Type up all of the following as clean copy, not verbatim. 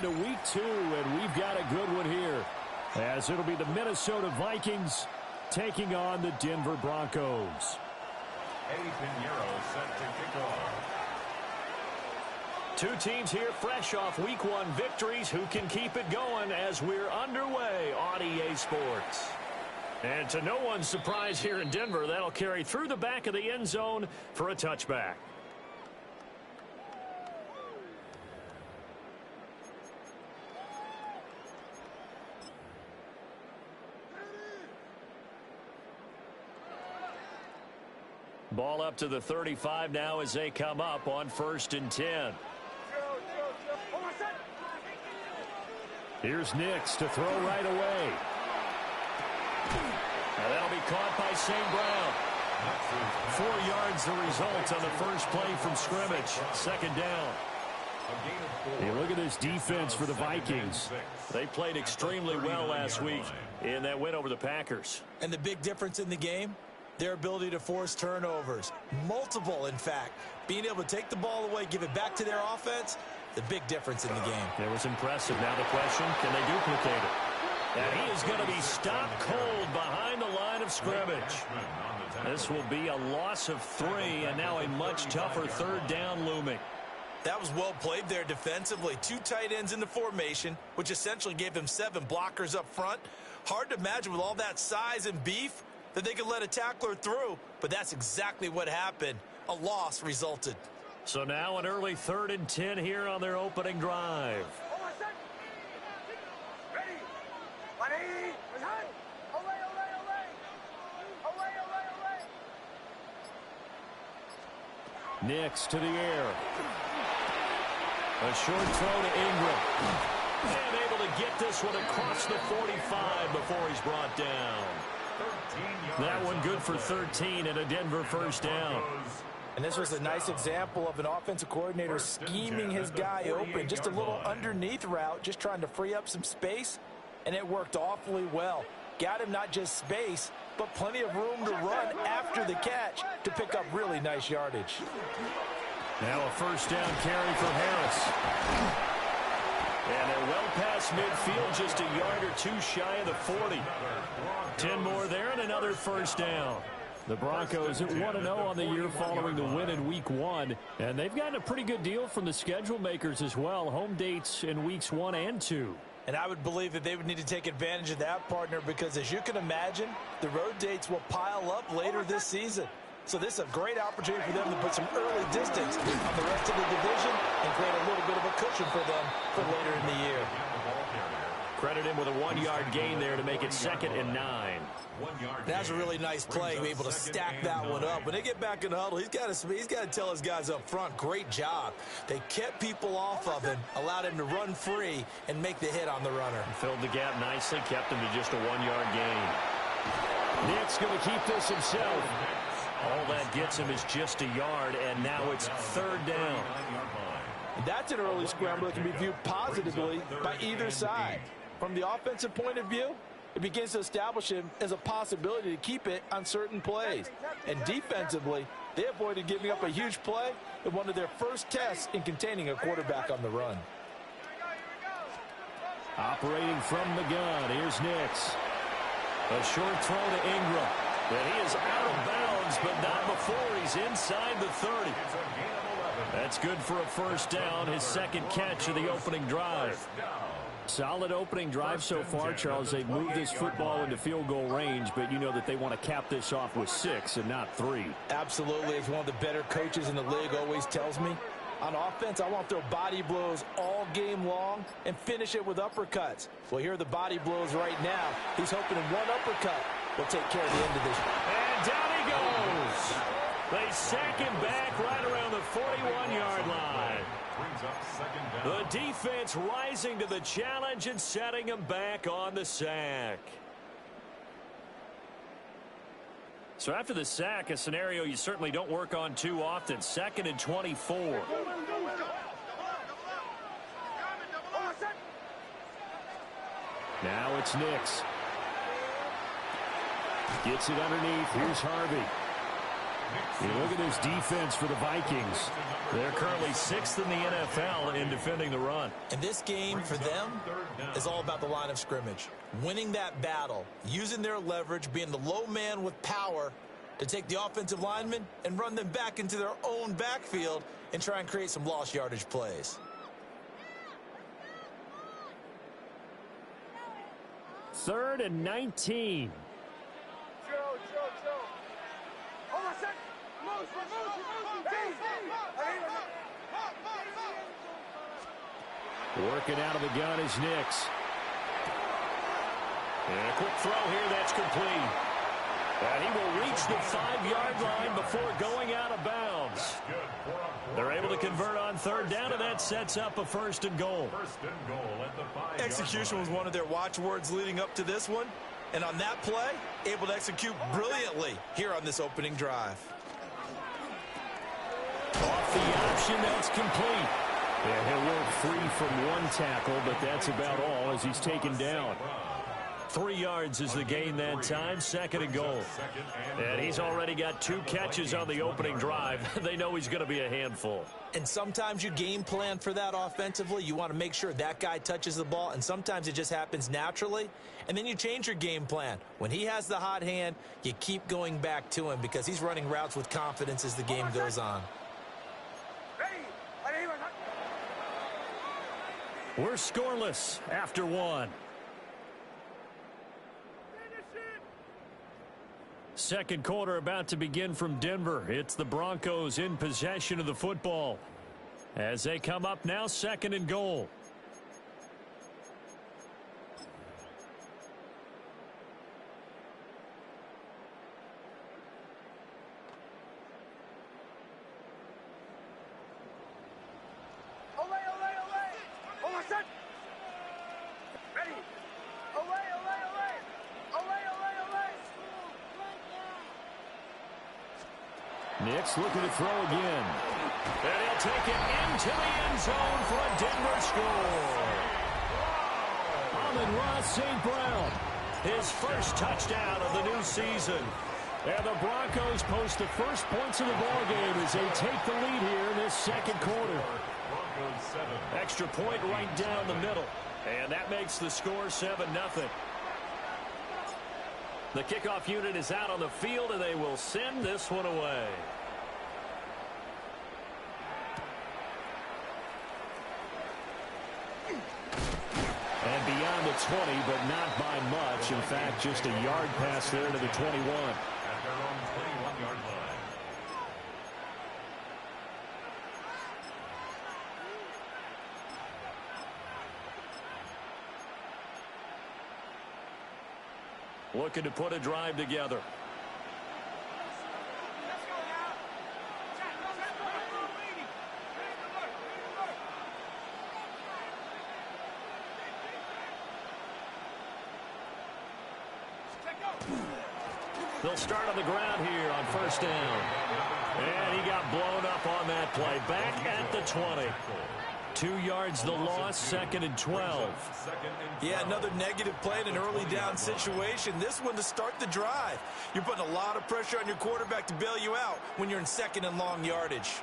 To week 2, and we've got a good one here, as it'll be the Minnesota Vikings taking on the Denver Broncos. Eddie Pinheiro set to kick off. Two teams here fresh off week 1 victories. Who can keep it going as we're underway on EA Sports? And to no one's surprise here in Denver, that'll carry through the back of the end zone for a touchback. Ball up to the 35 now as they come up on 1st and 10. Here's Nix to throw right away. And that'll be caught by St. Brown. 4 yards the result on the first play from scrimmage. 2nd down. Hey, look at this defense for the Vikings. They played extremely well last week in that win over the Packers. And the big difference in the game? Their ability to force turnovers. Multiple, in fact. Being able to take the ball away, give it back to their offense, the big difference in the game. It was impressive. Now the question, can they duplicate it? And he is going to be stopped cold behind the line of scrimmage. This will be a loss of 3, and now a much tougher 3rd down looming. That was well played there defensively. 2 tight ends in the formation, which essentially gave them 7 blockers up front. Hard to imagine with all that size and beef that they could let a tackler through, but that's exactly what happened. A loss resulted. So now an early 3rd and 10 here on their opening drive. Nix to the air. A short throw to Ingram. And able to get this one across the 45 before he's brought down. That one good for 13 and a Denver 1st down. And this was a nice example of an offensive coordinator scheming his guy open. Just a little underneath route, just trying to free up some space, and it worked awfully well. Got him not just space, but plenty of room to run after the catch to pick up really nice yardage. Now a 1st down carry for Harris. And they're well past midfield, just a yard or 2 shy of the 40. 10 more there and another 1st down. The Broncos at 1-0 on the year following the win in week 1. And they've gotten a pretty good deal from the schedule makers as well. Home dates in weeks 1 and 2. And I would believe that they would need to take advantage of that, partner, because as you can imagine, the road dates will pile up later this season. So this is a great opportunity for them to put some early distance on the rest of the division and create a little bit of a cushion for them for later in the year. Credit him with a 1-yard gain there to make it 2nd and 9. That's a really nice play, able to stack that one up. When they get back in the huddle, he's got to tell his guys up front, great job. They kept people off of him, allowed him to run free and make the hit on the runner. Filled the gap nicely, kept him to just a 1-yard gain. Nick's going to keep this himself. All that gets him is just a yard, and now it's 3rd down. That's an early scramble that can be viewed positively by either side. From the offensive point of view, it begins to establish him as a possibility to keep it on certain plays. And defensively, they avoided giving up a huge play in one of their first tests in containing a quarterback on the run. Operating from the gun, here's Nix. A short throw to Ingram. And he is out of bounds, but not before he's inside the 30. That's good for a 1st down, his 2nd catch of the opening drive. Solid opening drive so far, Charles. They've moved this football into field goal range, but you know that they want to cap this off with 6 and not 3. Absolutely. As one of the better coaches in the league always tells me, on offense, I want to throw body blows all game long and finish it with uppercuts. Well, here are the body blows right now. He's hoping in one uppercut will take care of the end of this. And down he goes. They sack him back right around the 41-yard line. The defense rising to the challenge and setting him back on the sack. So after the sack, a scenario you certainly don't work on too often. 2nd and 24. Now it's Nix. Gets it underneath. Here's Harvey. You look at this defense for the Vikings. They're currently 6th in the NFL in defending the run. And this game for them is all about the line of scrimmage. Winning that battle, using their leverage, being the low man with power to take the offensive linemen and run them back into their own backfield and try and create some lost yardage plays. Third and 19. Working out of the gun is Nix. And a quick throw here that's complete. And he will reach the 5-yard line before going out of bounds. They're able to convert on third down, and that sets up a 1st and goal. Execution was one of their watchwords leading up to this one. And on that play, able to execute brilliantly here on this opening drive. Off the option, that's complete. And he'll work free from one tackle, but that's about all as he's taken down. 3 yards is the gain that time, 2nd and goal. And he's already got 2 catches on the opening drive. They know he's going to be a handful. And sometimes you game plan for that offensively. You want to make sure that guy touches the ball, and sometimes it just happens naturally. And then you change your game plan. When he has the hot hand, you keep going back to him because he's running routes with confidence as the game goes on. We're scoreless after 1. Second quarter about to begin from Denver. It's the Broncos in possession of the football as they come up now, 2nd and goal. Nix looking to throw again. And he'll take it into the end zone for a Denver score. Amon-Ra St. Brown. His first touchdown of the new season. And the Broncos post the first points of the ballgame as they take the lead here in this second quarter. Extra point right down the middle. And that makes the score 7-0. The kickoff unit is out on the field, and they will send this one away. And beyond the 20, but not by much. In fact, just a yard pass there to the 21. At their own 21-yard line. Looking to put a drive together. They'll start on the ground here on 1st down. And he got blown up on that play. Back at the 20. 2 yards the loss, 2nd and 12. Yeah, another negative play in an early down situation. This one to start the drive. You're putting a lot of pressure on your quarterback to bail you out when you're in 2nd and long yardage.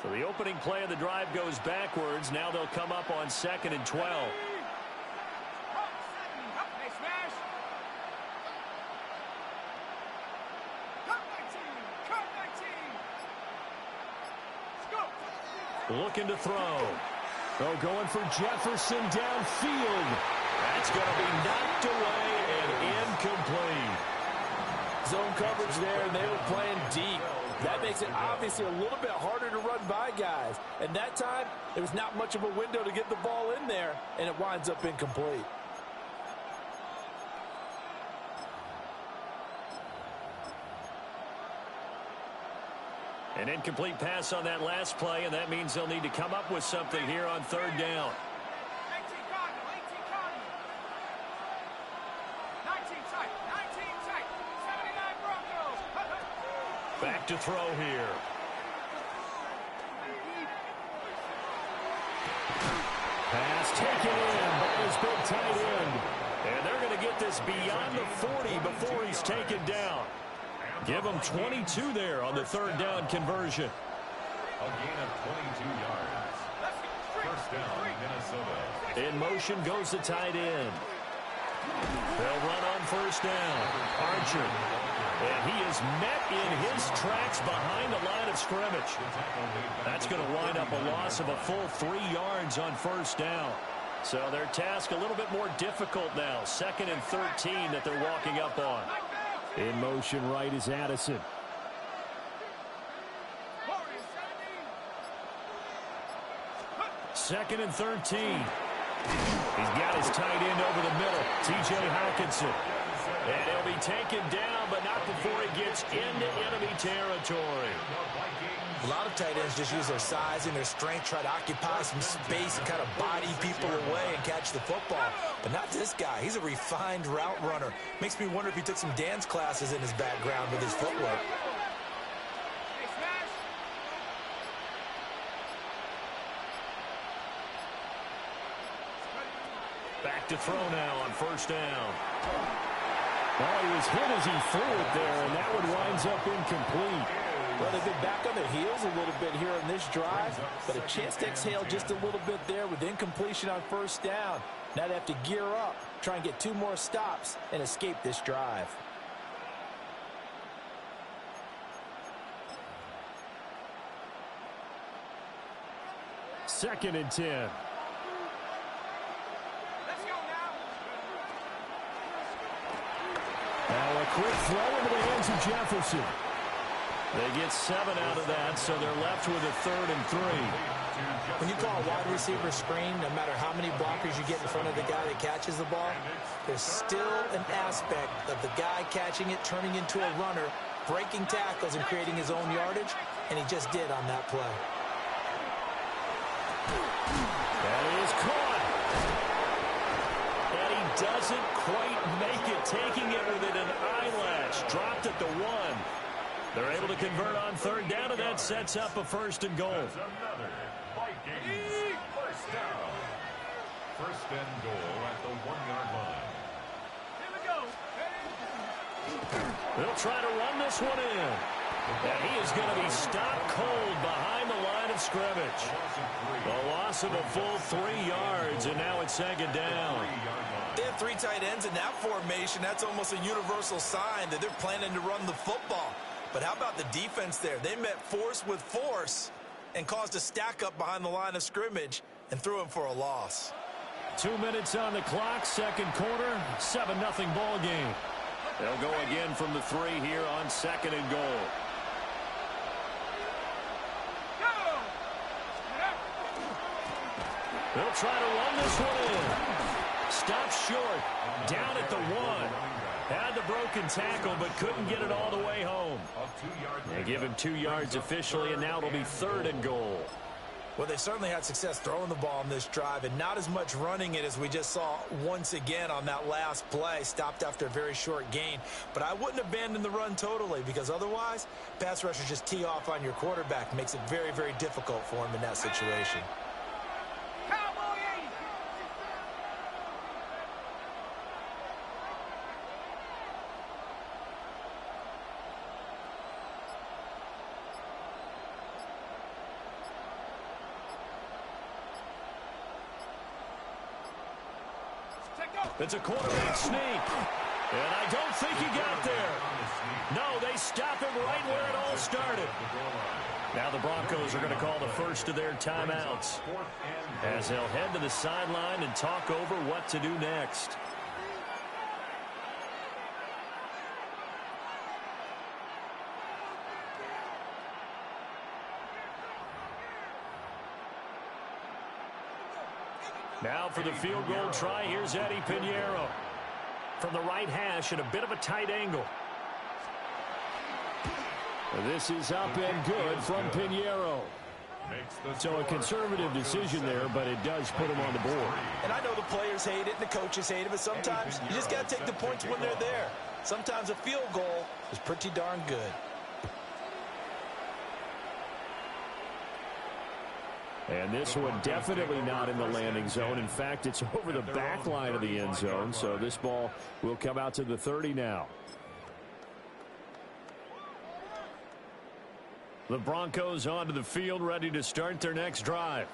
So the opening play of the drive goes backwards. Now they'll come up on 2nd and 12. Looking to throw. Oh, going for Jefferson downfield. That's going to be knocked away and incomplete. Zone coverage there, and they were playing deep. That makes it obviously a little bit harder to run by guys. And that time, there was not much of a window to get the ball in there, and it winds up incomplete. An incomplete pass on that last play, and that means they'll need to come up with something here on 3rd down. Back to throw here. Pass taken in by his big tight end. And they're going to get this beyond the 40 before he's taken down. Give him 22 there on the third down conversion. A gain of 22 yards. First down, Minnesota. In motion goes the tight end. They'll run on first down. Archer. And he is met in his tracks behind the line of scrimmage. That's going to wind up a loss of a full 3 yards on first down. So their task a little bit more difficult now. 2nd and 13 that they're walking up on. In motion right is Addison. Second and 13. He's got his tight end over the middle, T.J. Hockenson. And he'll be taken down, but not before he gets into enemy territory. A lot of tight ends just use their size and their strength, try to occupy some space and kind of body people away and catch the football. But not this guy. He's a refined route runner. Makes me wonder if he took some dance classes in his background with his footwork. Back to throw now on first down. Well, he was hit as he threw it there, and that one winds up incomplete. Well, they've been back on their heels a little bit here on this drive, but a chance to exhale just a little bit there with incompletion on first down. Now they have to gear up, try and get 2 more stops, and escape this drive. Second and 10. Now a quick throw into the hands of Jefferson. They get 7 out of that, so they're left with a 3rd and 3. When you call a wide receiver screen, no matter how many blockers you get in front of the guy that catches the ball, there's still an aspect of the guy catching it, turning into a runner, breaking tackles and creating his own yardage, and he just did on that play. That is caught. And he doesn't quite make it, taking it within an eyelash. Dropped at the 1. They're able to convert on third down, and that sets up a 1st and goal. Another Vikings first down. 1st and goal at the 1-yard line. They'll try to run this one in. And he is going to be stopped cold behind the line of scrimmage. A loss of a full 3 yards, and now it's 2nd down. They have 3 tight ends in that formation. That's almost a universal sign that they're planning to run the football. But how about the defense there? They met force with force and caused a stack up behind the line of scrimmage and threw him for a loss. 2 minutes on the clock, 2nd quarter, 7-0 ball game. They'll go again from the 3 here on 2nd and goal. They'll try to run this one in. Stops short, down at the 1. Had the broken tackle, but couldn't get it all the way home. They give him 2 yards officially, and now it'll be 3rd and goal. Well, they certainly had success throwing the ball on this drive, and not as much running it as we just saw once again on that last play. Stopped after a very short gain. But I wouldn't abandon the run totally, because otherwise, pass rushers just tee off on your quarterback. Makes it very, very difficult for him in that situation. It's a quarterback sneak. And I don't think he got there. No, they stop him right where it all started. Now the Broncos are going to call the first of their timeouts, as they'll head to the sideline and talk over what to do next. Now for the field goal try, here's Eddie Pinheiro. From the right hash at a bit of a tight angle. This is up and good from Pinheiro. So a conservative decision there, but it does put him on the board. And I know the players hate it and the coaches hate it, but sometimes you just got to take the points when they're there. Sometimes a field goal is pretty darn good. And this one definitely not in the landing zone. In fact, it's over the back line of the end zone. So this ball will come out to the 30 now. The Broncos onto the field, ready to start their next drive.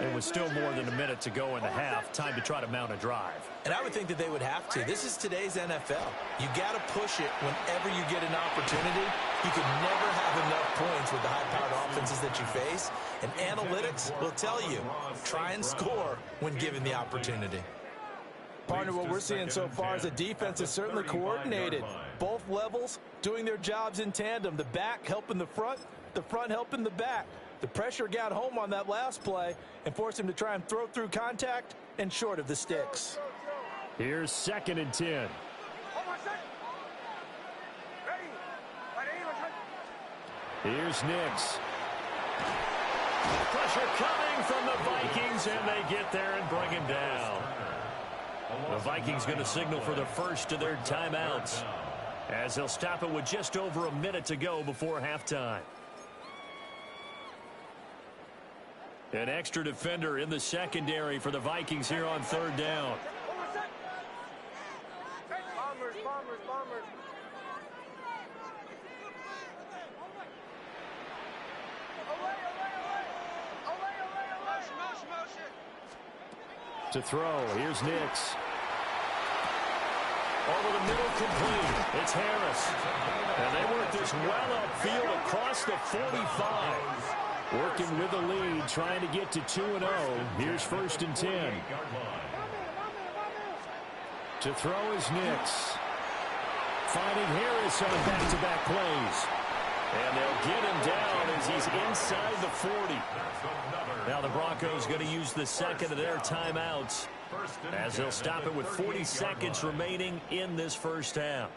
And with still more than a minute to go in the half, time to try to mount a drive. And I would think that they would have to. This is today's NFL. You got to push it whenever you get an opportunity. You can never have enough points with the high-powered offenses that you face. And analytics will tell you, try and score when given the opportunity. Partner, what we're seeing so far is the defense is certainly coordinated. Both levels doing their jobs in tandem. The back helping the front helping the back. The pressure got home on that last play and forced him to try and throw through contact and short of the sticks. Here's 2nd and 10. Here's Nix. Pressure coming from the Vikings, and they get there and bring him down. The Vikings going to signal for the first of their timeouts, as they'll stop it with just over a minute to go before halftime. An extra defender in the secondary for the Vikings here on 3rd down. Bombers. To throw, here's Nix. Over the middle, complete. It's Harris. And they work this well upfield across the 45. Working with the lead, trying to get to 2-0. Here's 1st and 10. To throw is Nix. Finding Harris on back-to-back plays. And they'll get him down as he's inside the 40. Now the Broncos going to use the second of their timeouts, as they'll stop it with 40 seconds remaining in this first half.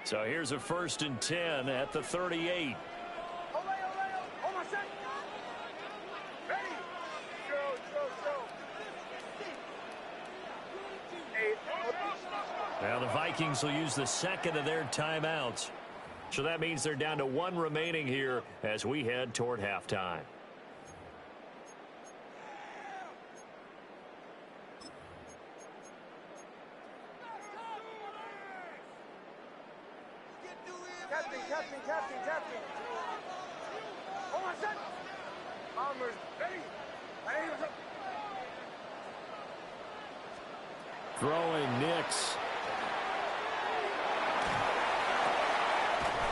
So here's a 1st and 10 at the 38. Now the Vikings will use the second of their timeouts. So that means they're down to 1 remaining here as we head toward halftime. Captain. Oh, my son. Bombers, ready. Throwing Nix.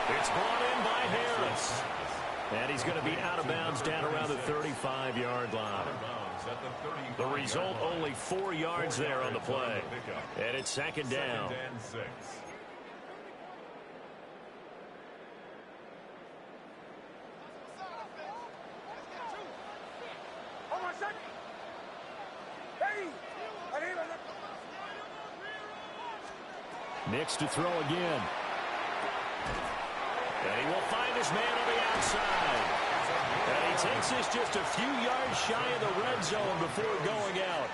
It's brought in by Harris. And he's going to be out of bounds down around the 35-yard line. The result, only 4 yards there on the play. And it's 2nd down. Nix to throw again. And he will find his man on the outside. And he takes this just a few yards shy of the red zone before going out.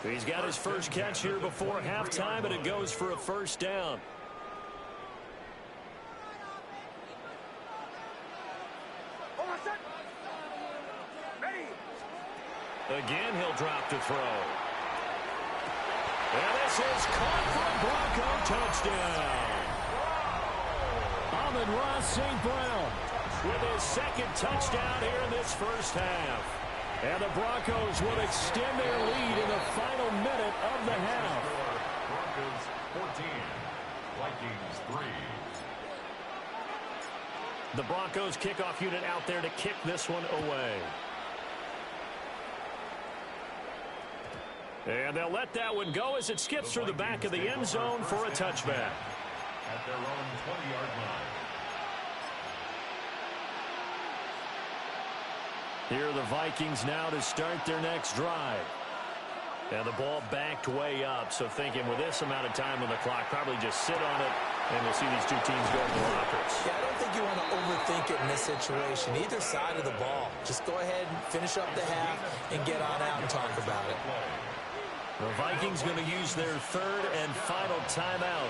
He's got his first catch here before halftime, and it goes for a 1st down. Again, he'll drop to throw. And this is caught for a Bronco touchdown. Amon-Ra St. Brown with his 2nd touchdown here in this first half. And the Broncos will extend their lead in the final minute of the half. Broncos 14, Vikings 3. The Broncos kickoff unit out there to kick this one away. And they'll let that one go as it skips through the back of the end zone for a touchback. At their own 20-yard line. Here are the Vikings now to start their next drive. And the ball backed way up, so thinking with this amount of time on the clock, probably just sit on it, and we'll see these two teams go to the lockers. Yeah, I don't think you want to overthink it in this situation. Either side of the ball. Just go ahead and finish up the half and get on out and talk about it. The Vikings going to use their third and final timeout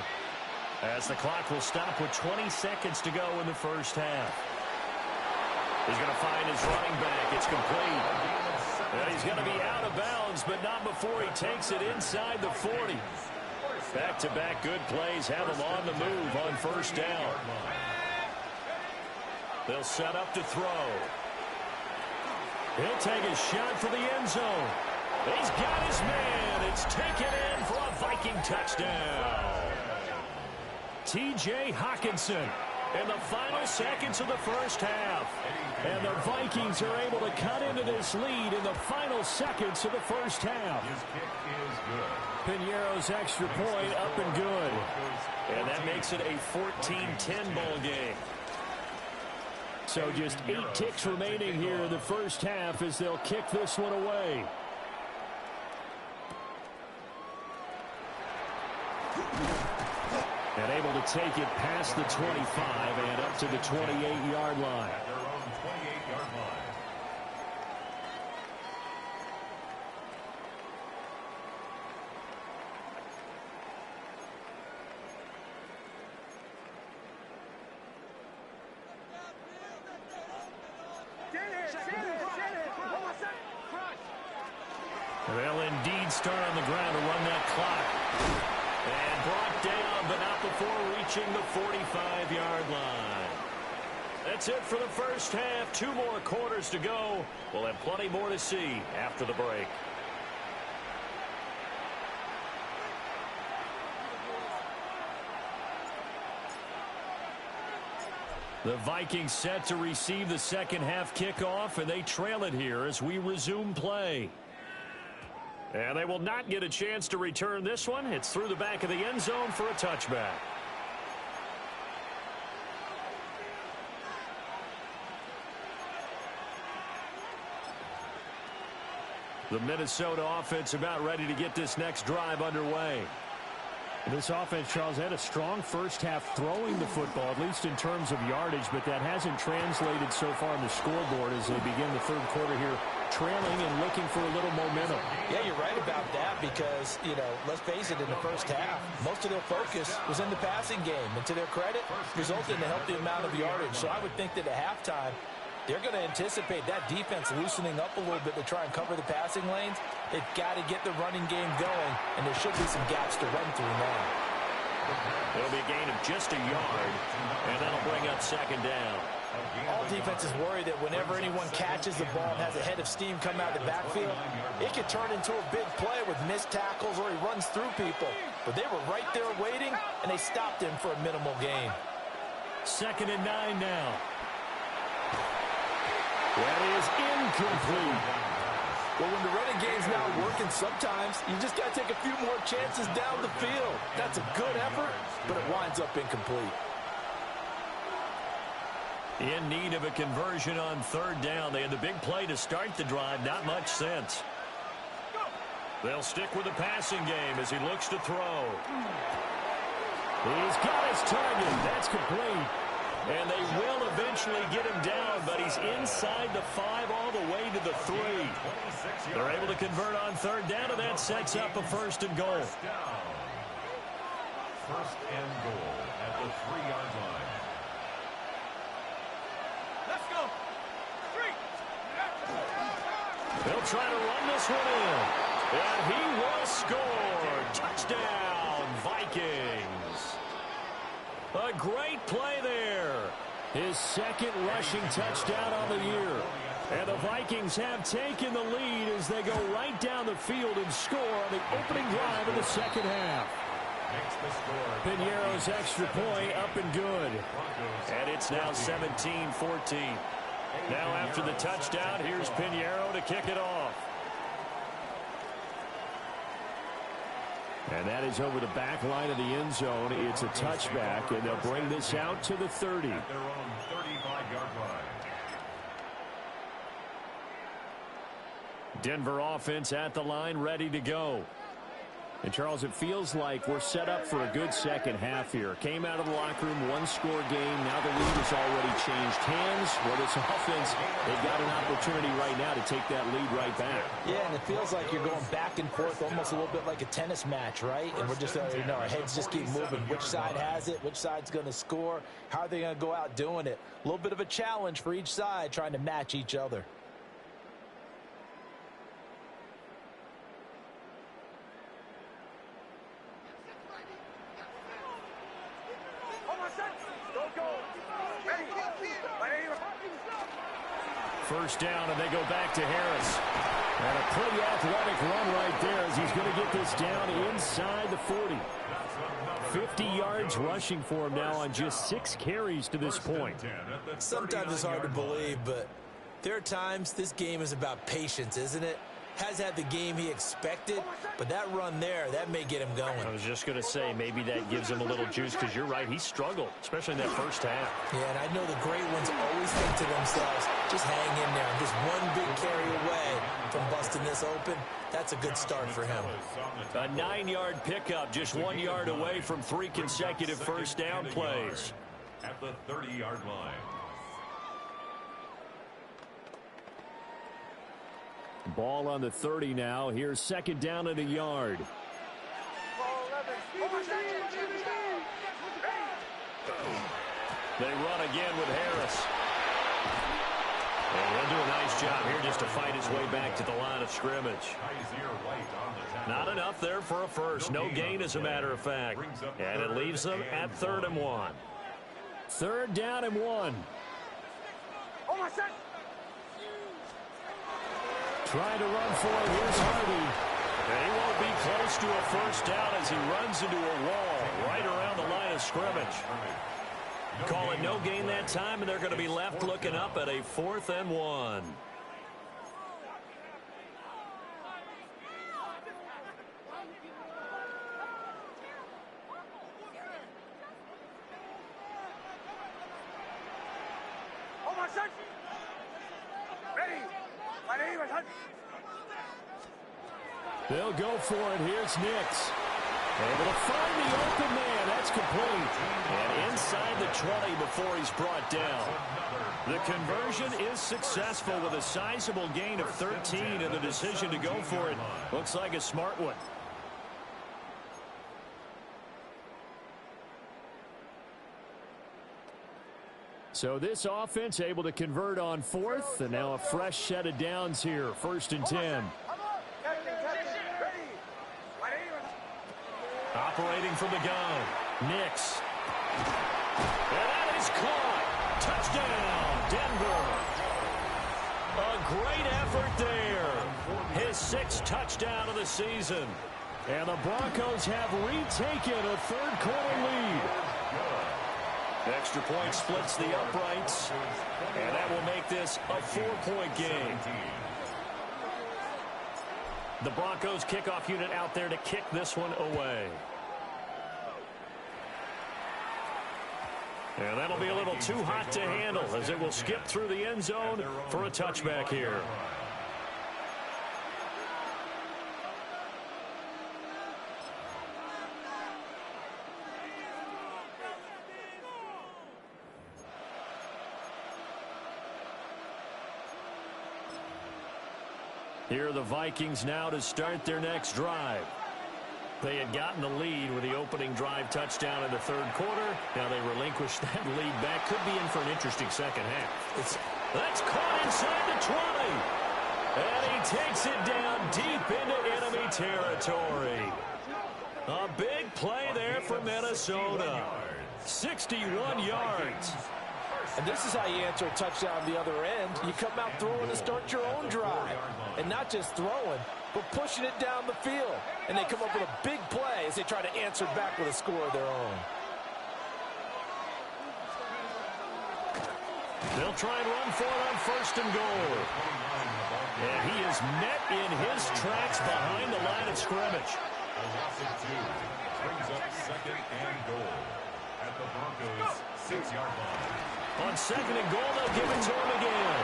as the clock will stop with 20 seconds to go in the first half. He's going to find his running back. It's complete. And he's going to be out of bounds, but not before he takes it inside the 40. Back-to-back good plays have him on the move on first down. They'll set up to throw. He'll take a shot for the end zone. He's got his man. It's taken in for a Viking touchdown. T.J. Hockenson in the final seconds of the first half. And the Vikings are able to cut into this lead in the final seconds of the first half. His kick is good. Piñeiro's extra point up and good. And that makes it a 14-10 ball game. So just 8 ticks remaining here in the first half as they'll kick this one away. And able to take it past the 25 and up to the 28-yard line. At their own 28-yard line. They'll indeed start on the ground to run that clock. And brought down, but not before reaching the 45-yard line. That's it for the first half. 2 more quarters to go. We'll have plenty more to see after the break. The Vikings set to receive the second half kickoff, and they trail it here as we resume play. And they will not get a chance to return this one. It's through the back of the end zone for a touchback. The Minnesota offense about ready to get this next drive underway. This offense, Charles, had a strong first half throwing the football, at least in terms of yardage, but that hasn't translated so far on the scoreboard as they begin the third quarter here, trailing and looking for a little momentum. Yeah, you're right about that because, you know, let's face it, in the first half, most of their focus was in the passing game. And to their credit, resulted in a healthy amount of yardage. So I would think that at halftime, they're going to anticipate that defense loosening up a little bit to try and cover the passing lanes. They've got to get the running game going, and there should be some gaps to run through now. It'll be a gain of just a yard, and that'll bring up second down. All defenses worry that whenever anyone catches the ball and has a head of steam come out of the backfield, it could turn into a big play with missed tackles or he runs through people. But they were right there waiting, and they stopped him for a minimal gain. 2nd and 9 now. That is incomplete. Well, when the running game's not working, sometimes you just got to take a few more chances down the field. That's a good effort, but it winds up incomplete. In need of a conversion on third down. They had the big play to start the drive. Not much sense. They'll stick with the passing game as he looks to throw. He's got his target. That's complete. And they will eventually get him down, but he's inside the 5 all the way to the 3. They're able to convert on third down, and that sets up a 1st and goal. 1st and goal at the 3-yard line. Let's go. 3. They'll try to run this one in. And he will score. Touchdown, Vikings. A great play there. His 2nd rushing touchdown on the year. And the Vikings have taken the lead as they go right down the field and score on the opening drive of the second half. Piñeiro's extra point up and good. And it's now 17-14. Now after the touchdown, here's Piñeiro to kick it off. And that is over the back line of the end zone. It's a touchback, and they'll bring this out to the 30. At their own 35-yard line. Denver offense at the line, ready to go. And, Charles, it feels like we're set up for a good second half here. Came out of the locker room, one-score game. Now the lead has already changed hands. Well, this offense, they've got an opportunity right now to take that lead right back. Yeah, and it feels like you're going back and forth almost a little bit like a tennis match, right? And we're just, our heads just keep moving. Which side has it? Which side's going to score? How are they going to go out doing it? A little bit of a challenge for each side trying to match each other. First down, and they go back to Harris. And a pretty athletic run right there as he's going to get this down inside the 40. 50 yards rushing for him now on just 6 carries to this point. Sometimes it's hard to believe, but there are times this game is about patience, isn't it? Has had the game he expected, but that run there, that may get him going. I was just going to say, maybe that gives him a little juice, because you're right, he struggled, especially in that first half. Yeah, and I know the great ones always think to themselves, just hang in there. Just one big carry away from busting this open. That's a good start for him. A 9-yard pickup, just 1 yard away from 3 consecutive first down plays. At the 30-yard line. Ball on the 30 now. Here's second down and a yard. They run again with Harris. And he'll do a nice job here just to fight his way back to the line of scrimmage. Not enough there for a first. No gain, as a matter of fact. And it leaves them at 3rd and 1. 3rd down and 1. Trying to run for it. Here's Hardy. And he won't be close to a first down as he runs into a wall right around the line of scrimmage. Call it no gain that time, and they're going to be left looking up at a 4th and 1. They'll go for it. Here's Nix. Able to find the open man. That's complete. And inside the 20 before he's brought down. The conversion is successful with a sizable gain of 13, and the decision to go for it looks like a smart one. So this offense able to convert on 4th, and now a fresh set of downs here. 1st and 10. Operating from the gun, Nix. And that is caught. Touchdown, Denver. A great effort there. His 6th touchdown of the season. And the Broncos have retaken a 3rd quarter lead. Extra point splits the uprights. And that will make this a 4-point game. The Broncos kickoff unit out there to kick this one away. And that'll be a little too hot to handle as it will skip through the end zone for a touchback here. Here are the Vikings now to start their next drive. They had gotten the lead with the opening drive touchdown in the 3rd quarter. Now they relinquish that lead back. Could be in for an interesting second half. That's caught inside the 20. And he takes it down deep into enemy territory. A big play there for Minnesota. 61 yards. And this is how you answer a touchdown the other end. You come out throwing to start your own drive. And not just throwing, but pushing it down the field. And they come up with a big play as they try to answer back with a score of their own. They'll try and run for it on 1st and goal. And he is met in his tracks behind the line of scrimmage. A loss of 2 brings up 2nd and goal at the Broncos' 6-yard line. On 2nd and goal, they'll give it to him again.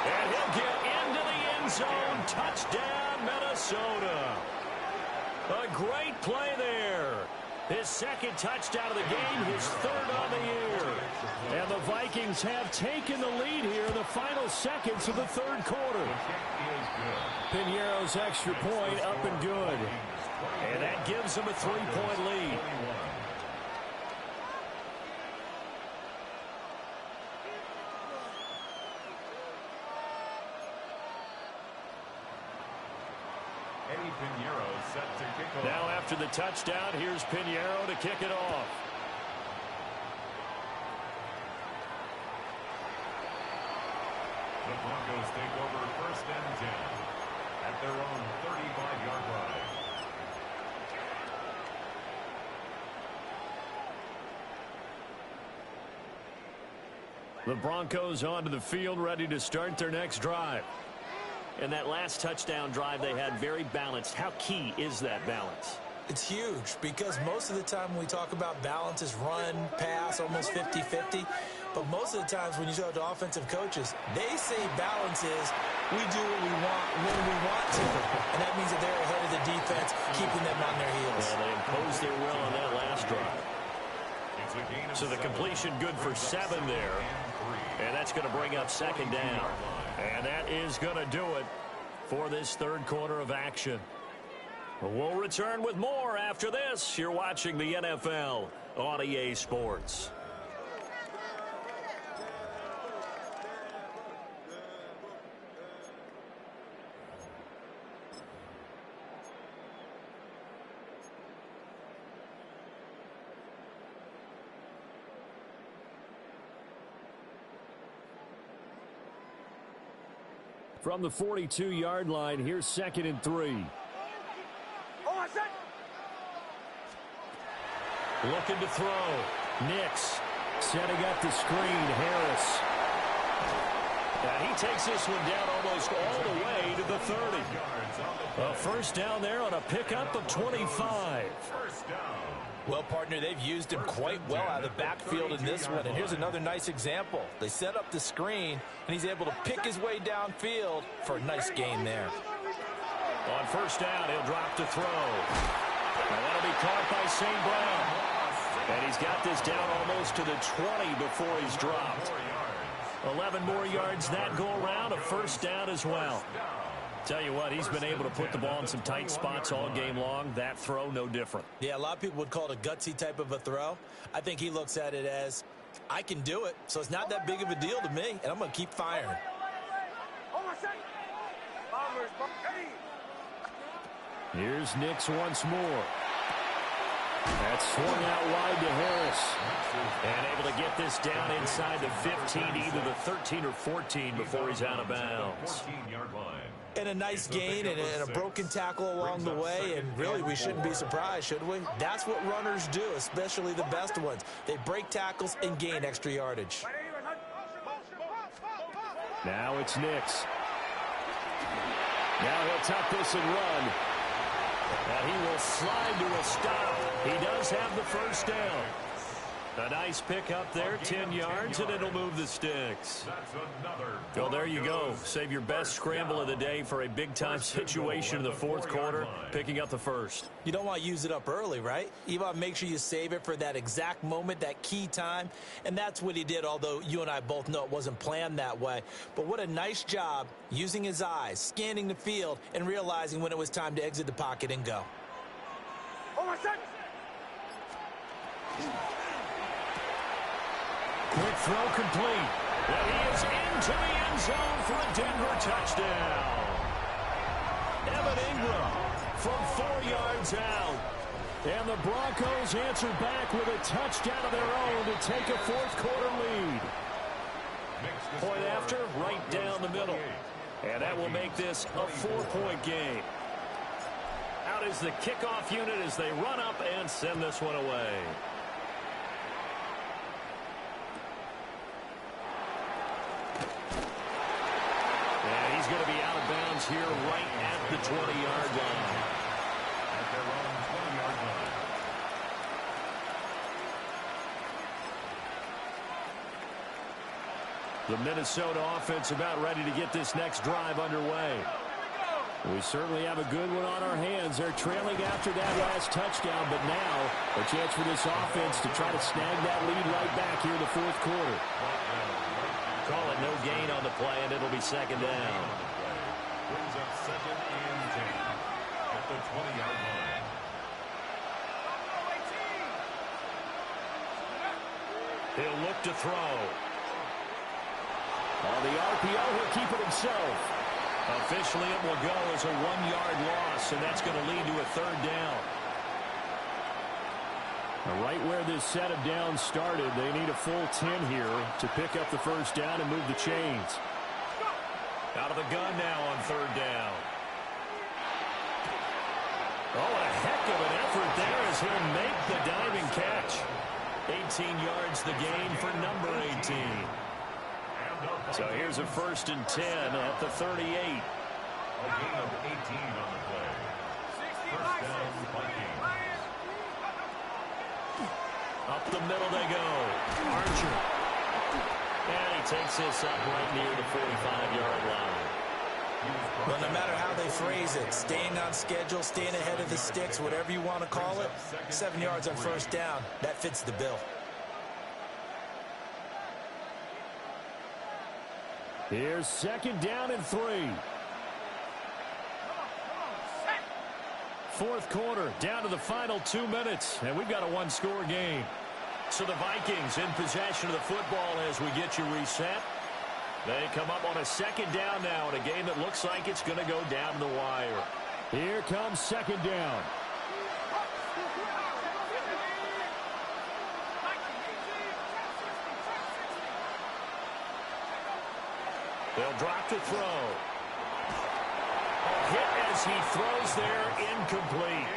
And he'll get into the end zone. Touchdown, Minnesota. A great play there. His second touchdown of the game, his third on the year. And the Vikings have taken the lead here in the final seconds of the third quarter. Piñeiro's extra point up and good. And that gives him a 3-point lead. Eddie Piñeiro set to kick off. Now after the touchdown, here's Piñeiro to kick it off. The Broncos take over first and 10 at their own 35-yard line. The Broncos onto the field, ready to start their next drive. And that last touchdown drive they had very balanced. How key is that balance? It's huge because most of the time when we talk about balance is run, pass, almost 50-50. But most of the times when you talk to offensive coaches, they say balance is we do what we want when we want to. And that means that they're ahead of the defense, keeping them on their heels. Well, they imposed their will on that last drive. So the completion good for 7 there. And that's going to bring up second down. And that is going to do it for this third quarter of action. We'll return with more after this. You're watching the NFL on EA Sports. From the 42-yard line, here's 2nd and 3. Looking to throw. Nix Setting up the screen, Harris. And he takes this one down almost all the way to the 30. A first down there on a pickup of 25. Well, partner, they've used him quite well out of the backfield in this one. And here's another nice example. They set up the screen, and he's able to pick his way downfield for a nice gain there. On first down, he'll drop to throw. And that'll be caught by St. Brown. And he's got this down almost to the 20 before he's dropped. 11 more yards that go around, a first down as well. Tell you what, he's been able to put the ball in some tight spots all game long. That throw, no different. Yeah, a lot of people would call it a gutsy type of a throw. I think he looks at it as, I can do it, so it's not that big of a deal to me, and I'm going to keep firing. Here's Nix once more. That's swung out wide to Harris. And able to get this down inside the 15, either the 13 or 14 before he's out of bounds. And a nice gain and a broken tackle along the way, and really we shouldn't be surprised, should we? That's what runners do, especially the best ones. They break tackles and gain extra yardage. Now it's Nix. Now he'll tuck this and run. And he will slide to a stop. He does have the first down. A nice pick up there, 10 yards, and it'll move the sticks. Well, there you go. Save your best scramble of the day for a big-time situation in the fourth quarter, picking up the first. You don't want to use it up early, right? You want to make sure you save it for that exact moment, that key time, and that's what he did, although you and I both know it wasn't planned that way. But what a nice job using his eyes, scanning the field, and realizing when it was time to exit the pocket and go. Quick throw complete. And he is into the end zone for a Denver touchdown. Evan Ingram from 4 yards out. And the Broncos answer back with a touchdown of their own to take a fourth quarter lead. Point after, right down the middle. And that will make this a 4-point game. Out is the kickoff unit as they run up and send this one away. And he's going to be out of bounds here right at the 20-yard line. At their own 20-yard line. The Minnesota offense about ready to get this next drive underway. We certainly have a good one on our hands. They're trailing after that last touchdown, but now a chance for this offense to try to snag that lead right back here in the fourth quarter. Call it no gain on the play, and it'll be second down. Brings up second and 10 at the 20-yard line. He'll look to throw. On the RPO, he'll keep it himself. Officially, it will go as a 1-yard loss, and that's going to lead to a third down. Right where this set of downs started, they need a full 10 here to pick up the first down and move the chains. Out of the gun now on third down. Oh, a heck of an effort there as he'll make the diving catch. 18 yards the gain for number 18. So here's a first and 10 at the 38. A gain of 18 on the play. First down, Vikings. Up the middle they go. Archer. And he takes this up right near the 45-yard line. Well, no matter how they phrase it, staying on schedule, staying ahead of the sticks, whatever you want to call it, 7 yards on first down, that fits the bill. Here's second down and 3. Fourth quarter, down to the final 2 minutes, and we've got a one-score game. So the Vikings in possession of the football as we get you reset. They come up on a second down now in a game that looks like it's going to go down the wire. Here comes second down. They'll drop to throw. Hit as he throws there, incomplete.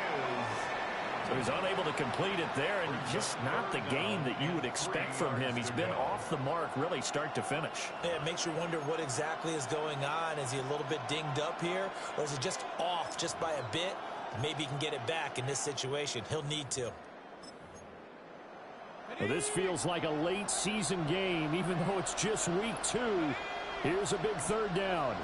So he's unable to complete it there, and just not the game that you would expect from him. He's been off the mark really start to finish. Yeah, it makes you wonder what exactly is going on. Is he a little bit dinged up here, or is he just off just by a bit? Maybe he can get it back in this situation. He'll need to. Well, this feels like a late season game, even though it's just week 2. Here's a big third down.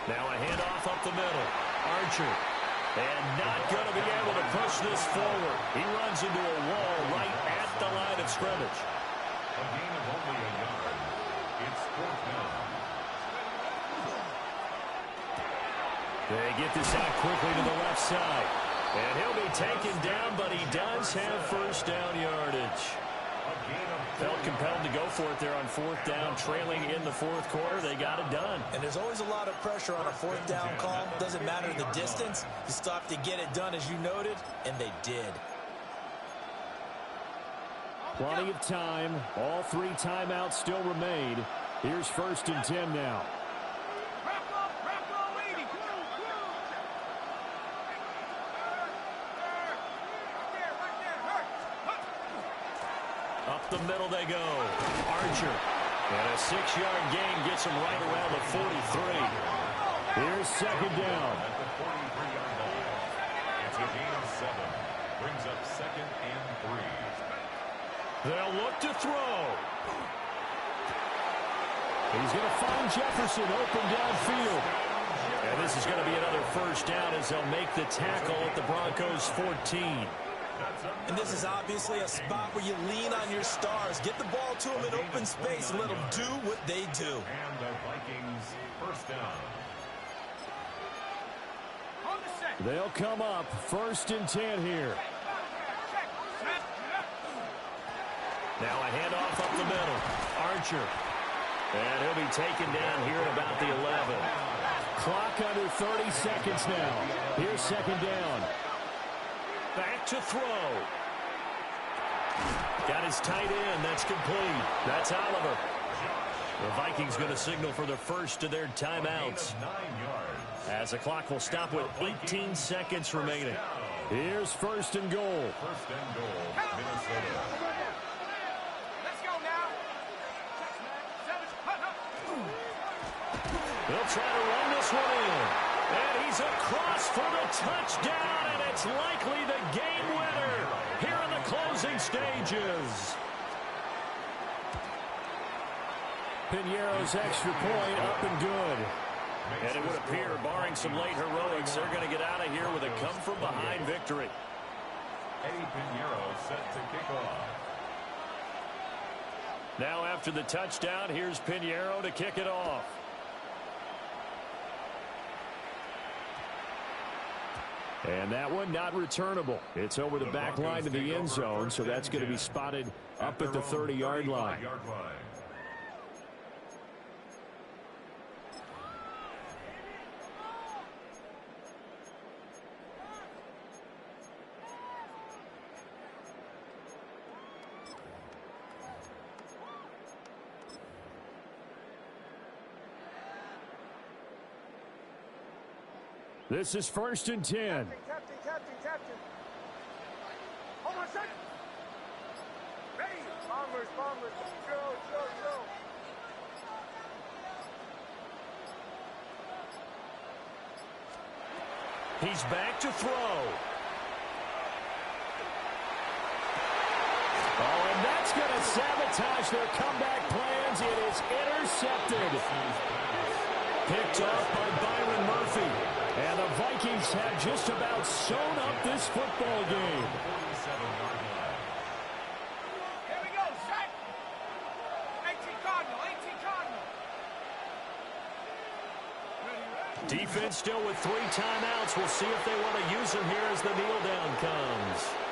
Now a handoff up the middle. Archer. And not going to be able to push this forward. He runs into a wall right at the line of scrimmage. A gain of only a yard. It's fourth down. They get this out quickly to the left side. And he'll be taken down, but he does have first down yardage. Felt compelled to go for it there on fourth down, trailing in the fourth quarter. They got it done. And there's always a lot of pressure on a fourth down call. Doesn't matter the distance. You stop to get it done, as you noted, and they did. Plenty of time. All 3 timeouts still remain. Here's first and 10 now. Up the middle they go. Archer. And a 6-yard gain gets him right around the 43. Here's second down. At the 43-yard line. It's a gain of 7. Brings up second and 3. They'll look to throw. He's going to find Jefferson open downfield. And this is going to be another first down as they'll make the tackle at the Broncos 14. And this is obviously a spot where you lean on your stars. Get the ball to them in open space and let them do what they do. And the Vikings first down. They'll come up first and 10 here. Now a handoff up the middle. Archer. And he'll be taken down here at about the 11. Clock under 30 seconds now. Here's second down. Back to throw. Got his tight end. That's complete. That's Oliver. The Vikings going to signal for the first of their timeouts. 9 yards. As the clock will stop with 18 seconds remaining. Here's first and goal. First and goal, Minnesota. Let's go now. He'll try to run this one in. And he's across for the touchdown, and it's likely the game winner here in the closing stages. Piñeiro's extra point up and good. And it would appear, barring some late heroics, they're going to get out of here with a come-from-behind victory. Eddie Piñeiro set to kick off. Now after the touchdown, here's Piñeiro to kick it off. And that one not returnable. It's over the back line to the end zone, so that's going to be spotted up at the 30-yard line. This is 1st and 10. Captain. Hold on a second. Ready. Bombers. Go. He's back to throw. Oh, and that's going to sabotage their comeback plans. It is intercepted. Picked off by Byron Murphy. And the Vikings have just about sewn up this football game. Here we go, set. 18 Cardinal. Defense still with 3 timeouts. We'll see if they want to use them here as the kneel down comes.